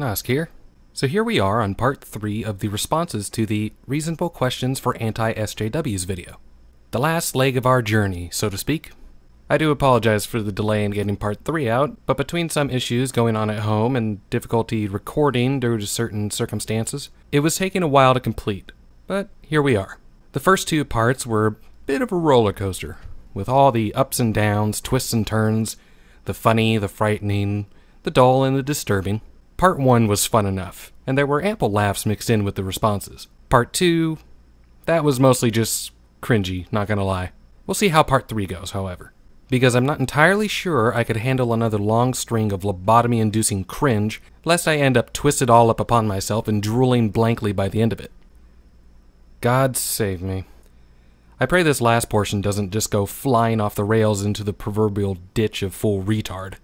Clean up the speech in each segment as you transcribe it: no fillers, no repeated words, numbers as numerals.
Nask here. So here we are on part 3 of the responses to the Reasonable Questions for Anti-SJWs video. The last leg of our journey, so to speak. I do apologize for the delay in getting part 3 out, but between some issues going on at home and difficulty recording due to certain circumstances, it was taking a while to complete. But here we are. The first 2 parts were a bit of a roller coaster, with all the ups and downs, twists and turns, the funny, the frightening, the dull, and the disturbing. Part 1 was fun enough, and there were ample laughs mixed in with the responses. Part 2, that was mostly just cringy, not gonna lie. We'll see how part 3 goes, however, because I'm not entirely sure I could handle another long string of lobotomy-inducing cringe, lest I end up twisted all up upon myself and drooling blankly by the end of it. God save me. I pray this last portion doesn't just go flying off the rails into the proverbial ditch of full retard.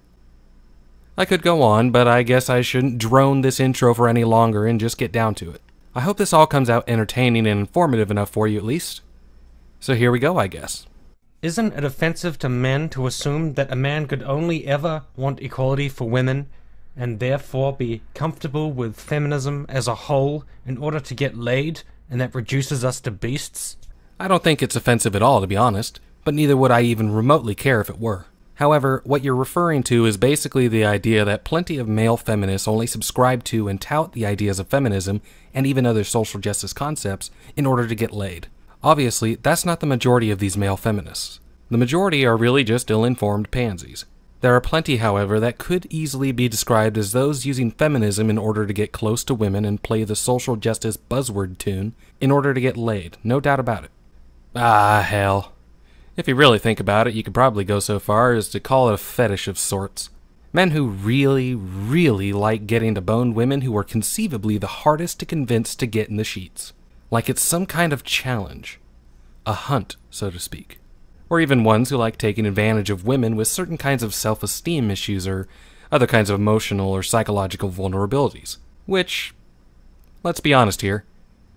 I could go on, but I guess I shouldn't drone this intro for any longer and just get down to it. I hope this all comes out entertaining and informative enough for you at least. So here we go, I guess. Isn't it offensive to men to assume that a man could only ever want equality for women, and therefore be comfortable with feminism as a whole in order to get laid, and that reduces us to beasts? I don't think it's offensive at all, to be honest, but neither would I even remotely care if it were. However, what you're referring to is basically the idea that plenty of male feminists only subscribe to and tout the ideas of feminism and even other social justice concepts in order to get laid. Obviously, that's not the majority of these male feminists. The majority are really just ill-informed pansies. There are plenty, however, that could easily be described as those using feminism in order to get close to women and play the social justice buzzword tune in order to get laid, no doubt about it. Ah, hell. If you really think about it, you could probably go so far as to call it a fetish of sorts. Men who really, really like getting to bone women who are conceivably the hardest to convince to get in the sheets. Like it's some kind of challenge. A hunt, so to speak. Or even ones who like taking advantage of women with certain kinds of self-esteem issues or other kinds of emotional or psychological vulnerabilities. Which, let's be honest here,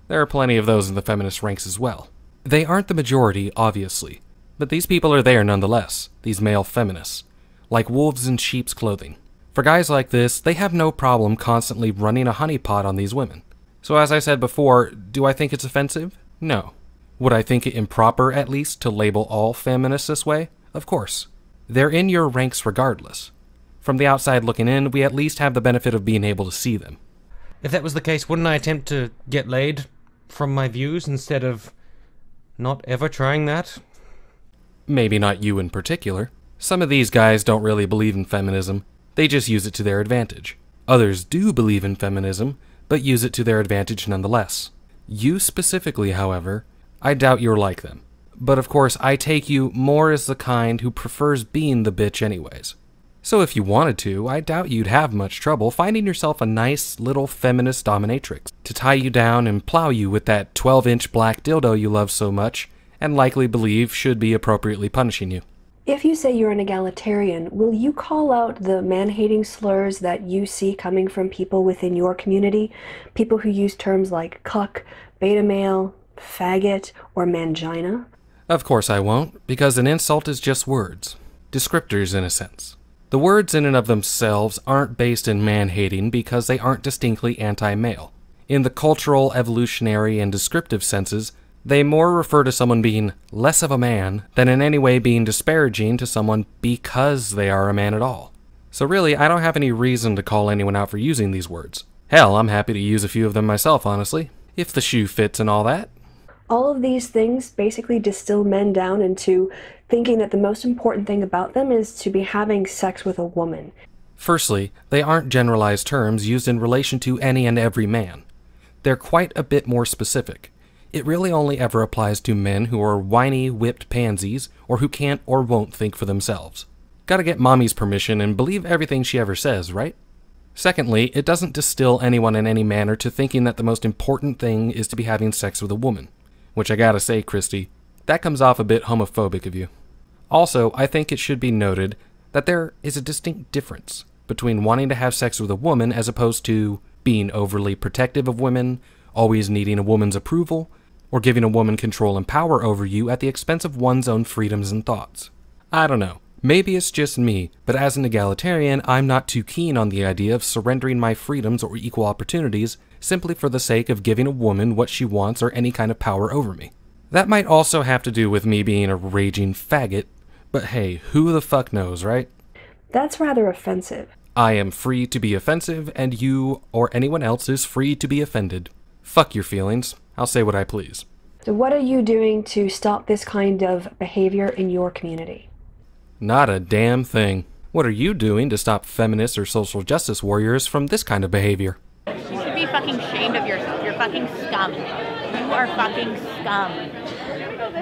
there are plenty of those in the feminist ranks as well. They aren't the majority, obviously, but these people are there nonetheless, these male feminists, like wolves in sheep's clothing. For guys like this, they have no problem constantly running a honeypot on these women. So as I said before, do I think it's offensive? No. Would I think it improper, at least, to label all feminists this way? Of course. They're in your ranks regardless. From the outside looking in, we at least have the benefit of being able to see them. If that was the case, wouldn't I attempt to get laid from my views instead of not ever trying that? Maybe not you in particular. Some of these guys don't really believe in feminism. They just use it to their advantage. Others do believe in feminism, but use it to their advantage nonetheless. You specifically, however, I doubt you're like them. But of course, I take you more as the kind who prefers being the bitch anyways. So if you wanted to, I doubt you'd have much trouble finding yourself a nice little feminist dominatrix to tie you down and plow you with that 12-inch black dildo you love so much and likely believe should be appropriately punishing you. If you say you're an egalitarian, will you call out the man-hating slurs that you see coming from people within your community? People who use terms like cuck, beta male, faggot, or mangina? Of course I won't, because an insult is just words. Descriptors in a sense. The words in and of themselves aren't based in man-hating because they aren't distinctly anti-male. In the cultural, evolutionary, and descriptive senses, they more refer to someone being less of a man than in any way being disparaging to someone because they are a man at all. So really, I don't have any reason to call anyone out for using these words. Hell, I'm happy to use a few of them myself, honestly, if the shoe fits and all that. All of these things basically distill men down into thinking that the most important thing about them is to be having sex with a woman. Firstly, they aren't generalized terms used in relation to any and every man. They're quite a bit more specific. It really only ever applies to men who are whiny, whipped pansies, or who can't or won't think for themselves. Gotta get mommy's permission and believe everything she ever says, right? Secondly, it doesn't distill anyone in any manner to thinking that the most important thing is to be having sex with a woman. Which I gotta say, Christy, that comes off a bit homophobic of you. Also, I think it should be noted that there is a distinct difference between wanting to have sex with a woman as opposed to being overly protective of women, always needing a woman's approval, or giving a woman control and power over you at the expense of one's own freedoms and thoughts. I don't know. Maybe it's just me, but as an egalitarian, I'm not too keen on the idea of surrendering my freedoms or equal opportunities simply for the sake of giving a woman what she wants or any kind of power over me. That might also have to do with me being a raging faggot, but hey, who the fuck knows, right? That's rather offensive. I am free to be offensive, and you or anyone else is free to be offended. Fuck your feelings. I'll say what I please. So what are you doing to stop this kind of behavior in your community? Not a damn thing. What are you doing to stop feminists or social justice warriors from this kind of behavior? You should be fucking ashamed of yourself. You're fucking scum. You are fucking scum.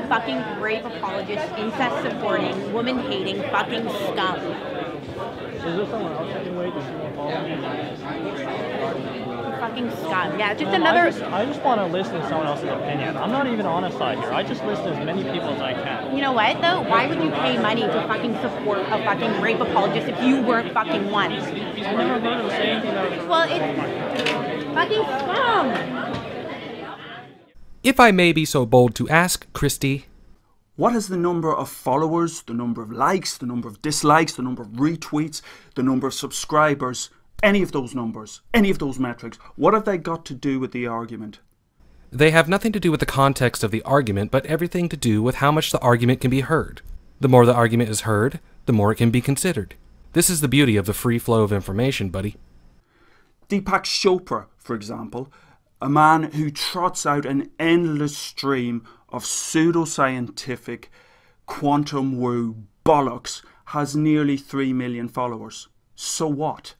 Fucking rape apologist, incest supporting, woman hating, fucking scum. Is there someone else I can wait to see more follow me? Fucking scum. Yeah, just Man, another. I just want to listen to someone else's opinion. I'm not even on a side here. I just listen to as many people as I can. You know what though? Why would you pay money to fucking support a fucking rape apologist if you weren't fucking one? I never heard him say anything that was. Well, it's fucking scum. If I may be so bold to ask, Christy, what is the number of followers, the number of likes, the number of dislikes, the number of retweets, the number of subscribers, any of those numbers, any of those metrics, what have they got to do with the argument? they have nothing to do with the context of the argument, but everything to do with how much the argument can be heard. The more the argument is heard, the more it can be considered. This is the beauty of the free flow of information, buddy. Deepak Chopra, for example, a man who trots out an endless stream of pseudoscientific quantum woo bollocks, has nearly 3 million followers. So what?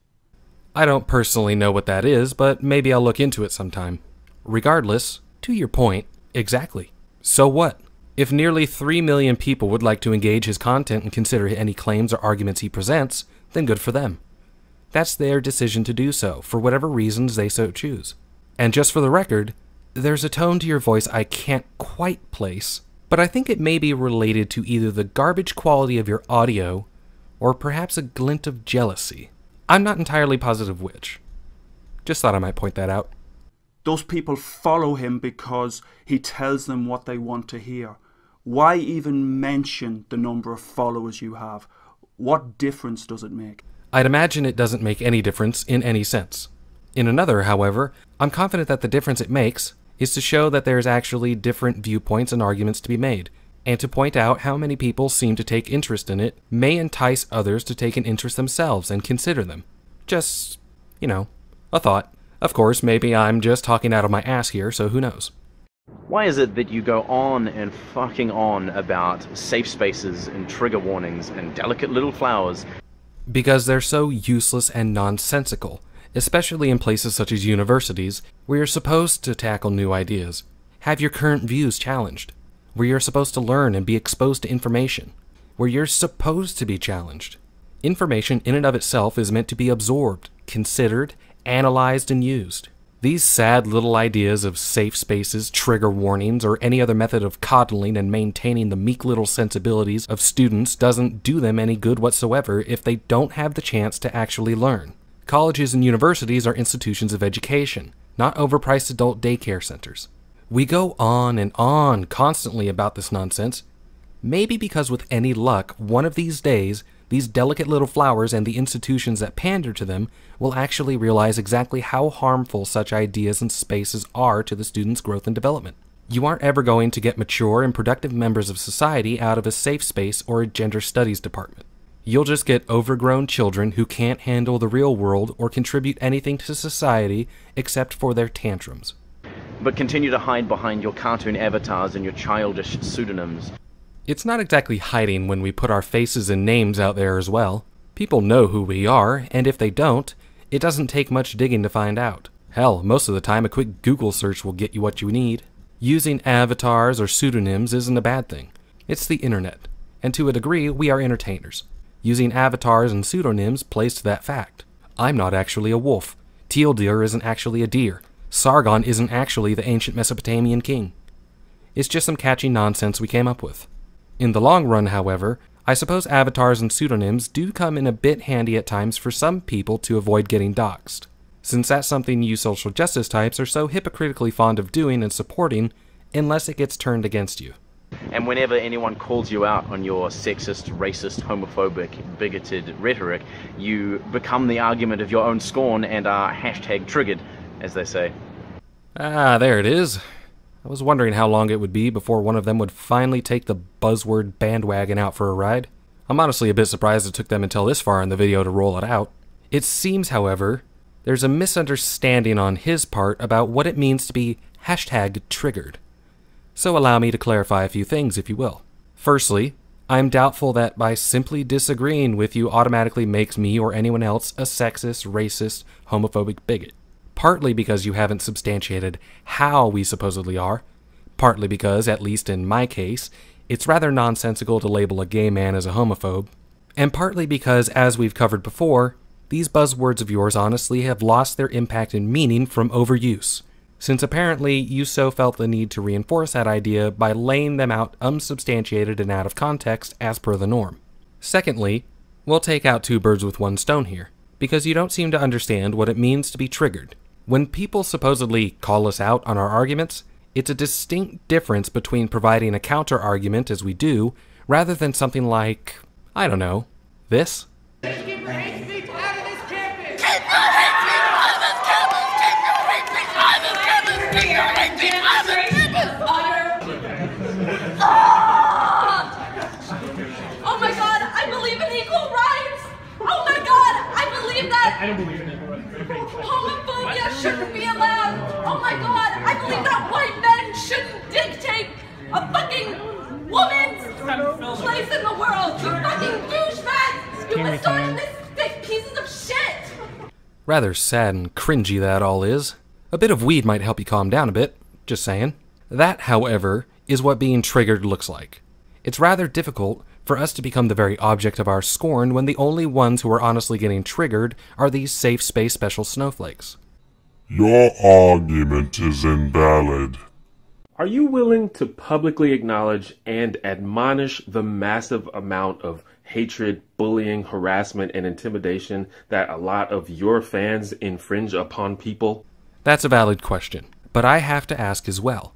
I don't personally know what that is, but maybe I'll look into it sometime. Regardless, to your point, exactly. So what? If nearly 3 million people would like to engage his content and consider any claims or arguments he presents, then good for them. That's their decision to do so, for whatever reasons they so choose. And just for the record, there's a tone to your voice I can't quite place, but I think it may be related to either the garbage quality of your audio, or perhaps a glint of jealousy. I'm not entirely positive which. Just thought I might point that out. Those people follow him because he tells them what they want to hear. Why even mention the number of followers you have? What difference does it make? I'd imagine it doesn't make any difference in any sense. In another, however, I'm confident that the difference it makes is to show that there's actually different viewpoints and arguments to be made, and to point out how many people seem to take interest in it may entice others to take an interest themselves and consider them. Just, a thought. Of course, maybe I'm just talking out of my ass here, so who knows? Why is it that you go on and fucking on about safe spaces and trigger warnings and delicate little flowers? Because they're so useless and nonsensical, especially in places such as universities, where you're supposed to tackle new ideas, have your current views challenged, where you're supposed to learn and be exposed to information, where you're supposed to be challenged. Information in and of itself is meant to be absorbed, considered, analyzed, and used. These sad little ideas of safe spaces, trigger warnings, or any other method of coddling and maintaining the meek little sensibilities of students doesn't do them any good whatsoever if they don't have the chance to actually learn. Colleges and universities are institutions of education, not overpriced adult daycare centers. We go on and on constantly about this nonsense, maybe because with any luck, one of these days, these delicate little flowers and the institutions that pander to them will actually realize exactly how harmful such ideas and spaces are to the student's growth and development. You aren't ever going to get mature and productive members of society out of a safe space or a gender studies department. You'll just get overgrown children who can't handle the real world or contribute anything to society except for their tantrums. But continue to hide behind your cartoon avatars and your childish pseudonyms. It's not exactly hiding when we put our faces and names out there as well. People know who we are, and if they don't, it doesn't take much digging to find out. Hell, most of the time a quick Google search will get you what you need. Using avatars or pseudonyms isn't a bad thing. It's the internet, and to a degree, we are entertainers. Using avatars and pseudonyms plays to that fact. I'm not actually a wolf. Teal deer isn't actually a deer. Sargon isn't actually the ancient Mesopotamian king. It's just some catchy nonsense we came up with. In the long run, however, I suppose avatars and pseudonyms do come in a bit handy at times for some people to avoid getting doxxed, since that's something you social justice types are so hypocritically fond of doing and supporting unless it gets turned against you. And whenever anyone calls you out on your sexist, racist, homophobic, bigoted rhetoric, you become the argument of your own scorn and are hashtag triggered, as they say. Ah, there it is. I was wondering how long it would be before one of them would finally take the buzzword bandwagon out for a ride. I'm honestly a bit surprised it took them until this far in the video to roll it out. It seems, however, there's a misunderstanding on his part about what it means to be hashtag triggered. So allow me to clarify a few things, if you will. Firstly, I'm doubtful that by simply disagreeing with you automatically makes me or anyone else a sexist, racist, homophobic bigot. Partly because you haven't substantiated how we supposedly are, partly because, at least in my case, it's rather nonsensical to label a gay man as a homophobe, and partly because, as we've covered before, these buzzwords of yours honestly have lost their impact and meaning from overuse, since apparently you so felt the need to reinforce that idea by laying them out unsubstantiated and out of context as per the norm. Secondly, we'll take out two birds with one stone here, because you don't seem to understand what it means to be triggered. When people supposedly call us out on our arguments, it's a distinct difference between providing a counter-argument as we do, rather than something like, I don't know, this? Oh my god, I believe in equal rights! Oh my god, I believe that I don't believe in it. homophobia shouldn't be allowed! Oh my god, I believe that white men shouldn't dictate a fucking woman's place in the world! You fucking douchebags! You misogynistic pieces of shit! Rather sad and cringy that all is. A bit of weed might help you calm down a bit, just saying. That, however, is what being triggered looks like. It's rather difficult for us to become the very object of our scorn when the only ones who are honestly getting triggered are these safe space special snowflakes. Your argument is invalid. Are you willing to publicly acknowledge and admonish the massive amount of hatred, bullying, harassment, and intimidation that a lot of your fans infringe upon people? That's a valid question, but I have to ask as well.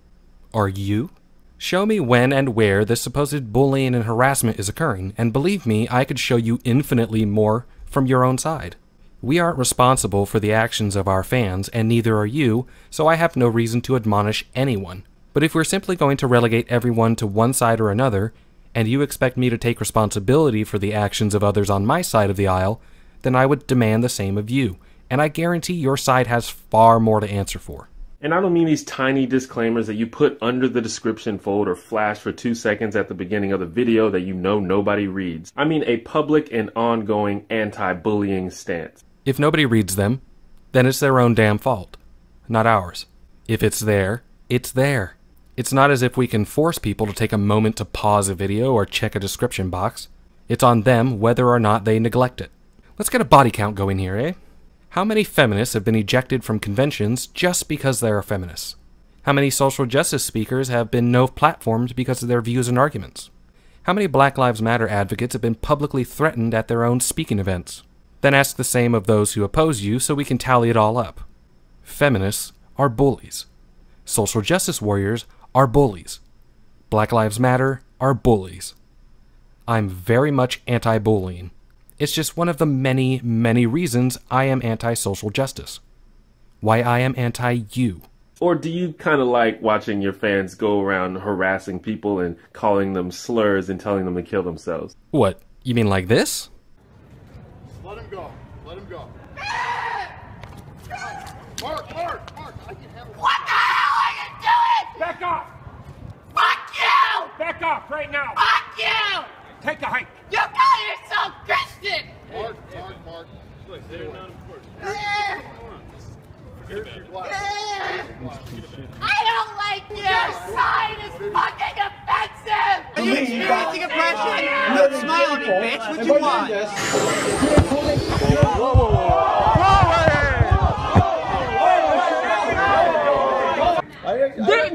Are you? Show me when and where this supposed bullying and harassment is occurring, and believe me, I could show you infinitely more from your own side. We aren't responsible for the actions of our fans, and neither are you, so I have no reason to admonish anyone. But if we're simply going to relegate everyone to one side or another, and you expect me to take responsibility for the actions of others on my side of the aisle, then I would demand the same of you, and I guarantee your side has far more to answer for. And I don't mean these tiny disclaimers that you put under the description fold or flash for 2 seconds at the beginning of the video that you know nobody reads. I mean a public and ongoing anti-bullying stance. If nobody reads them, then it's their own damn fault, not ours. If it's there, it's there. It's not as if we can force people to take a moment to pause a video or check a description box. It's on them whether or not they neglect it. Let's get a body count going here, eh? How many feminists have been ejected from conventions just because they are feminists? How many social justice speakers have been no-platformed because of their views and arguments? How many Black Lives Matter advocates have been publicly threatened at their own speaking events? Then ask the same of those who oppose you so we can tally it all up. Feminists are bullies. Social justice warriors are bullies. Black Lives Matter are bullies. I'm very much anti-bullying. It's just one of the many, many reasons I am anti-social justice. Why I am anti-you. Or do you kind of like watching your fans go around harassing people and calling them slurs and telling them to kill themselves? What, you mean like this? Let him go. Let him go. Mark, I can handle it. What the hell are you doing? Back off! Fuck you! Back off right now! Fuck you! Take a hike! You call yourself Christian! Mark. Look, they're not important. Here's your glass. I don't like your side is fucking offensive! Are you experiencing oppression? Don't smile at me, bitch. What you want?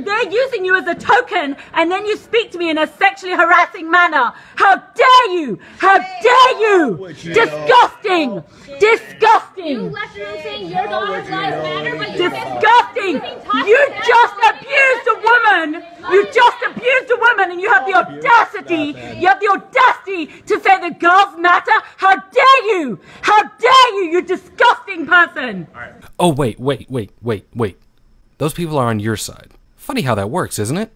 They're using you as a token, and then you speak to me in a sexually harassing manner. How dare you! How dare you! Disgusting! Disgusting! You left the room saying your daughter's lives matter, but you disgusting! You just abused a woman! You just abused a woman, and you audacity, you have the audacity to say that girls matter? How dare you? How dare you, you disgusting person! Oh, wait. Those people are on your side. Funny how that works, isn't it?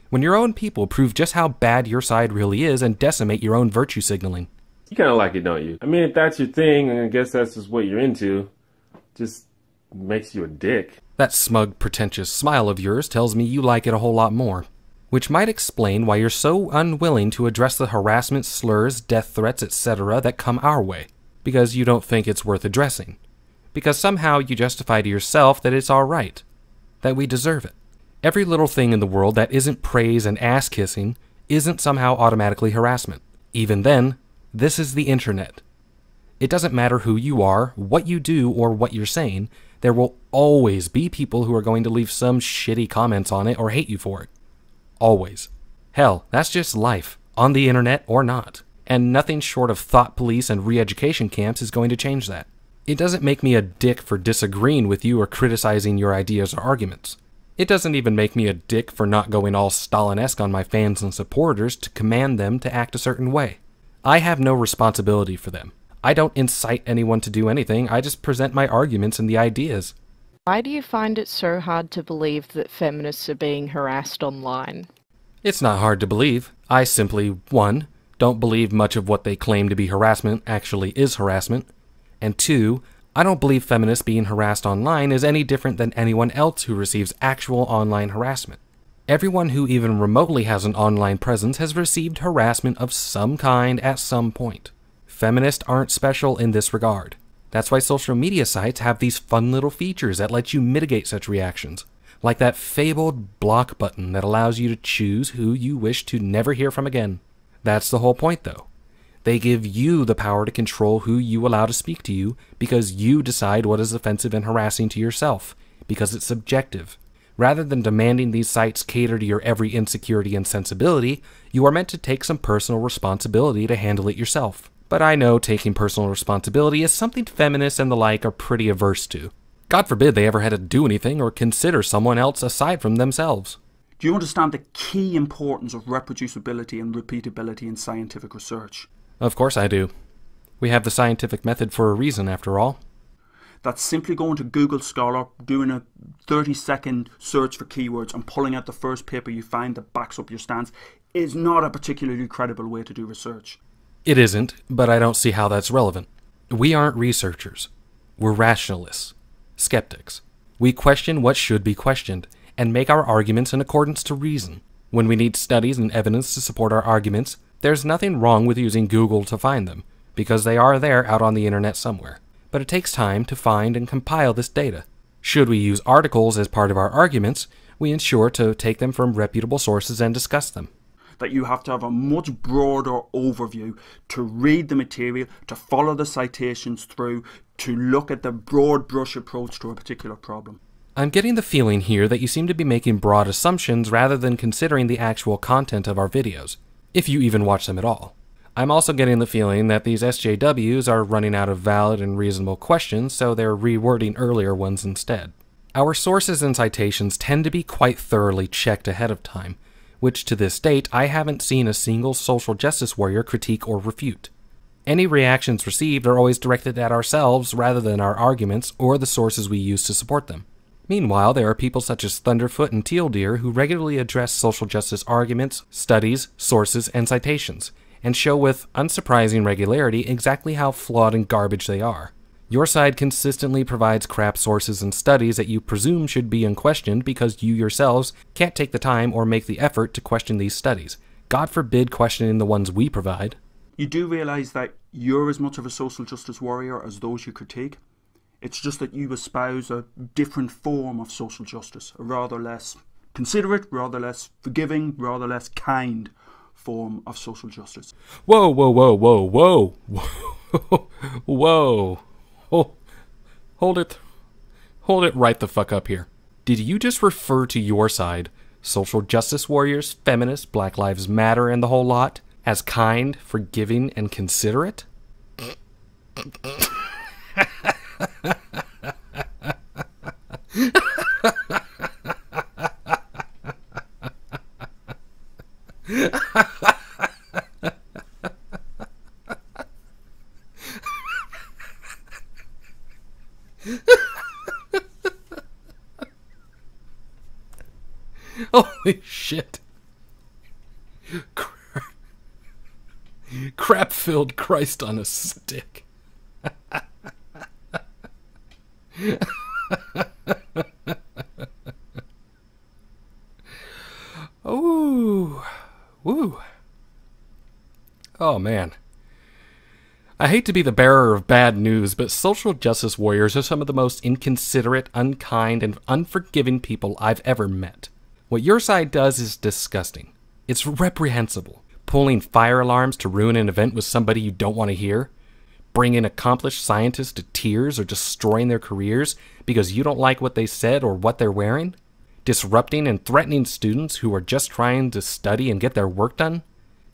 When your own people prove just how bad your side really is and decimate your own virtue signaling. You kind of like it, don't you? I mean, if that's your thing, and I guess that's just what you're into, just makes you a dick. That smug, pretentious smile of yours tells me you like it a whole lot more. Which might explain why you're so unwilling to address the harassment, slurs, death threats, etc. that come our way. Because you don't think it's worth addressing. Because somehow you justify to yourself that it's alright. That we deserve it. Every little thing in the world that isn't praise and ass-kissing isn't somehow automatically harassment. Even then, this is the internet. It doesn't matter who you are, what you do, or what you're saying, there will always be people who are going to leave some shitty comments on it or hate you for it. Always. Hell, that's just life, on the internet or not. And nothing short of thought police and re-education camps is going to change that. It doesn't make me a dick for disagreeing with you or criticizing your ideas or arguments. It doesn't even make me a dick for not going all Stalin-esque on my fans and supporters to command them to act a certain way. I have no responsibility for them. I don't incite anyone to do anything, I just present my arguments and the ideas. Why do you find it so hard to believe that feminists are being harassed online? It's not hard to believe. I simply, 1, don't believe much of what they claim to be harassment actually is harassment, and 2, I don't believe feminists being harassed online is any different than anyone else who receives actual online harassment. Everyone who even remotely has an online presence has received harassment of some kind at some point. Feminists aren't special in this regard. That's why social media sites have these fun little features that let you mitigate such reactions, like that fabled block button that allows you to choose who you wish to never hear from again. That's the whole point, though. They give you the power to control who you allow to speak to you because you decide what is offensive and harassing to yourself, because it's subjective. Rather than demanding these sites cater to your every insecurity and sensibility, you are meant to take some personal responsibility to handle it yourself. But I know taking personal responsibility is something feminists and the like are pretty averse to. God forbid they ever had to do anything or consider someone else aside from themselves. Do you understand the key importance of reproducibility and repeatability in scientific research? Of course I do. We have the scientific method for a reason, after all. That's simply going to Google Scholar, doing a 30-second search for keywords and pulling out the first paper you find that backs up your stance is not a particularly credible way to do research. It isn't, but I don't see how that's relevant. We aren't researchers. We're rationalists. Skeptics. We question what should be questioned, and make our arguments in accordance to reason. When we need studies and evidence to support our arguments, there's nothing wrong with using Google to find them, because they are there out on the internet somewhere. But it takes time to find and compile this data. Should we use articles as part of our arguments, we ensure to take them from reputable sources and discuss them. That you have to have a much broader overview to read the material, to follow the citations through, to look at the broad brush approach to a particular problem. I'm getting the feeling here that you seem to be making broad assumptions rather than considering the actual content of our videos, if you even watch them at all. I'm also getting the feeling that these SJWs are running out of valid and reasonable questions, so they're rewording earlier ones instead. Our sources and citations tend to be quite thoroughly checked ahead of time, which to this date I haven't seen a single social justice warrior critique or refute. Any reactions received are always directed at ourselves rather than our arguments or the sources we use to support them. Meanwhile, there are people such as Thunderfoot and Teal Deer who regularly address social justice arguments, studies, sources, and citations, and show with unsurprising regularity exactly how flawed and garbage they are. Your side consistently provides crap sources and studies that you presume should be unquestioned because you yourselves can't take the time or make the effort to question these studies. God forbid questioning the ones we provide. You do realise that you're as much of a social justice warrior as those you critique. It's just that you espouse a different form of social justice, a rather less considerate, rather less forgiving, rather less kind form of social justice. Whoa, whoa, whoa, whoa, whoa, whoa, whoa. Oh, hold it right the fuck up here. Did you just refer to your side, social justice warriors, feminists, Black Lives Matter, and the whole lot, as kind, forgiving, and considerate? Holy shit. Crap-filled Christ on a stick. Ooh. Woo. Oh, man. I hate to be the bearer of bad news, but social justice warriors are some of the most inconsiderate, unkind, and unforgiving people I've ever met. What your side does is disgusting. It's reprehensible. Pulling fire alarms to ruin an event with somebody you don't want to hear. Bringing accomplished scientists to tears or destroying their careers because you don't like what they said or what they're wearing. Disrupting and threatening students who are just trying to study and get their work done.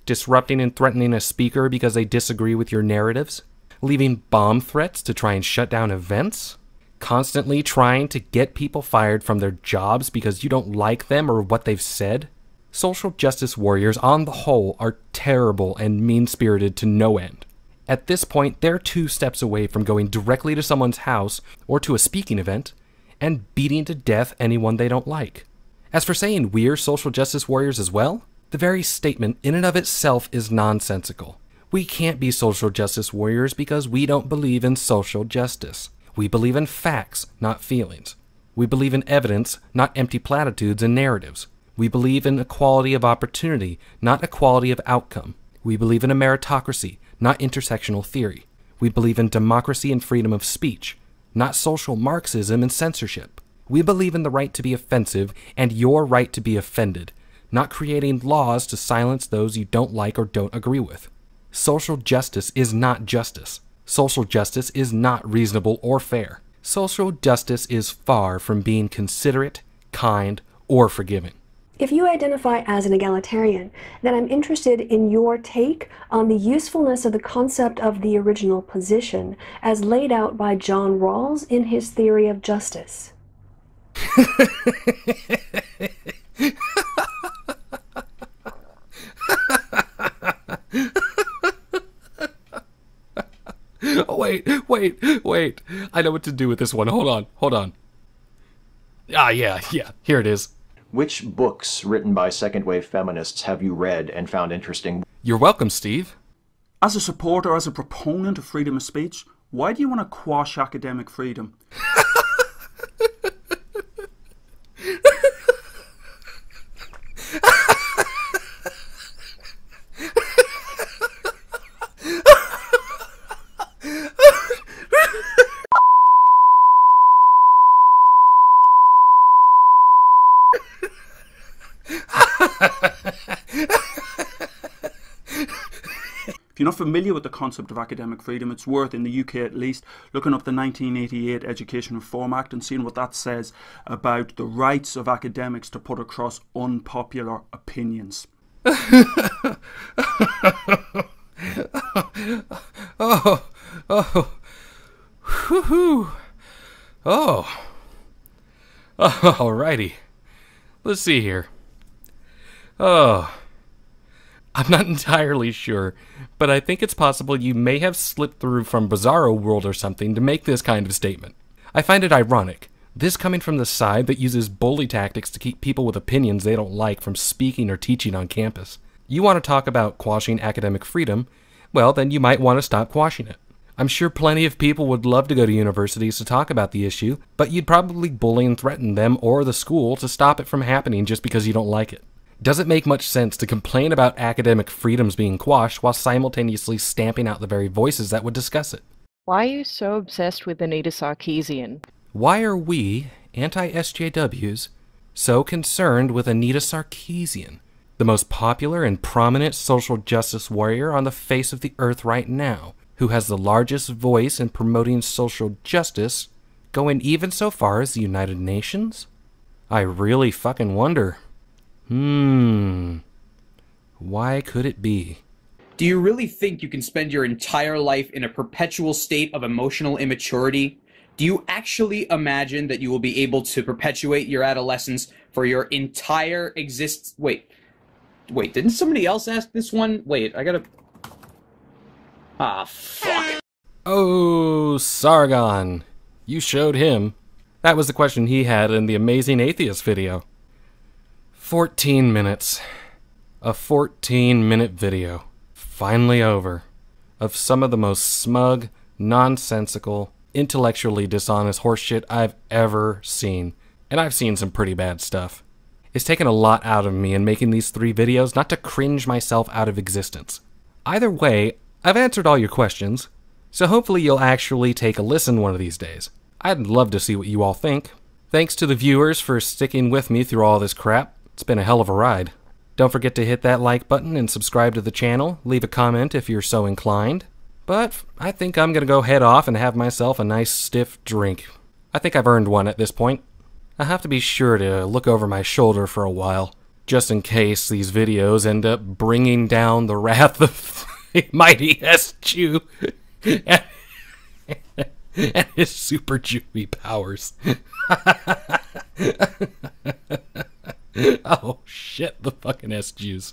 Disrupting and threatening a speaker because they disagree with your narratives. Leaving bomb threats to try and shut down events. Constantly trying to get people fired from their jobs because you don't like them or what they've said. Social justice warriors on the whole are terrible and mean-spirited to no end. At this point, they're 2 steps away from going directly to someone's house or to a speaking event and beating to death anyone they don't like. As for saying we're social justice warriors as well, the very statement in and of itself is nonsensical. We can't be social justice warriors because we don't believe in social justice. We believe in facts, not feelings. We believe in evidence, not empty platitudes and narratives. We believe in equality of opportunity, not equality of outcome. We believe in a meritocracy, not intersectional theory. We believe in democracy and freedom of speech, not social Marxism and censorship. We believe in the right to be offensive and your right to be offended, not creating laws to silence those you don't like or don't agree with. Social justice is not justice. Social justice is not reasonable or fair. Social justice is far from being considerate, kind, or forgiving. If you identify as an egalitarian, then I'm interested in your take on the usefulness of the concept of the original position as laid out by John Rawls in his theory of justice. Oh, wait. I know what to do with this one. Hold on. Yeah, here it is. Which books written by second-wave feminists have you read and found interesting? You're welcome, Steve. As a supporter, as a proponent of freedom of speech, why do you want to quash academic freedom? If you're not familiar with the concept of academic freedom, it's worth, in the UK at least, looking up the 1988 Education Reform Act and seeing what that says about the rights of academics to put across unpopular opinions. Alrighty. Let's see here. I'm not entirely sure, but I think it's possible you may have slipped through from Bizarro World or something to make this kind of statement. I find it ironic, this coming from the side that uses bully tactics to keep people with opinions they don't like from speaking or teaching on campus. You want to talk about quashing academic freedom? Well, then you might want to stop quashing it. I'm sure plenty of people would love to go to universities to talk about the issue, but you'd probably bully and threaten them or the school to stop it from happening just because you don't like it. Does it make much sense to complain about academic freedoms being quashed while simultaneously stamping out the very voices that would discuss it? Why are you so obsessed with Anita Sarkeesian? Why are we, anti-SJWs, so concerned with Anita Sarkeesian, the most popular and prominent social justice warrior on the face of the earth right now, who has the largest voice in promoting social justice, going even so far as the United Nations? I really fucking wonder. Why could it be? Do you really think you can spend your entire life in a perpetual state of emotional immaturity? Do you actually imagine that you will be able to perpetuate your adolescence for your entire existence? Wait, didn't somebody else ask this one? Wait, I gotta... Ah, fuck. Oh, Sargon. You showed him. That was the question he had in the Amazing Atheist video. 14 minutes. A 14-minute video. Finally over. Of some of the most smug, nonsensical, intellectually dishonest horseshit I've ever seen. And I've seen some pretty bad stuff. It's taken a lot out of me in making these 3 videos not to cringe myself out of existence. Either way, I've answered all your questions, so hopefully you'll actually take a listen one of these days. I'd love to see what you all think. Thanks to the viewers for sticking with me through all this crap. It's been a hell of a ride. Don't forget to hit that like button and subscribe to the channel. Leave a comment if you're so inclined. But I think I'm gonna go head off and have myself a nice stiff drink. I think I've earned one at this point. I have to be sure to look over my shoulder for a while, just in case these videos end up bringing down the wrath of the mighty SJW and his super Jewy powers. Oh shit, the fucking SJWs.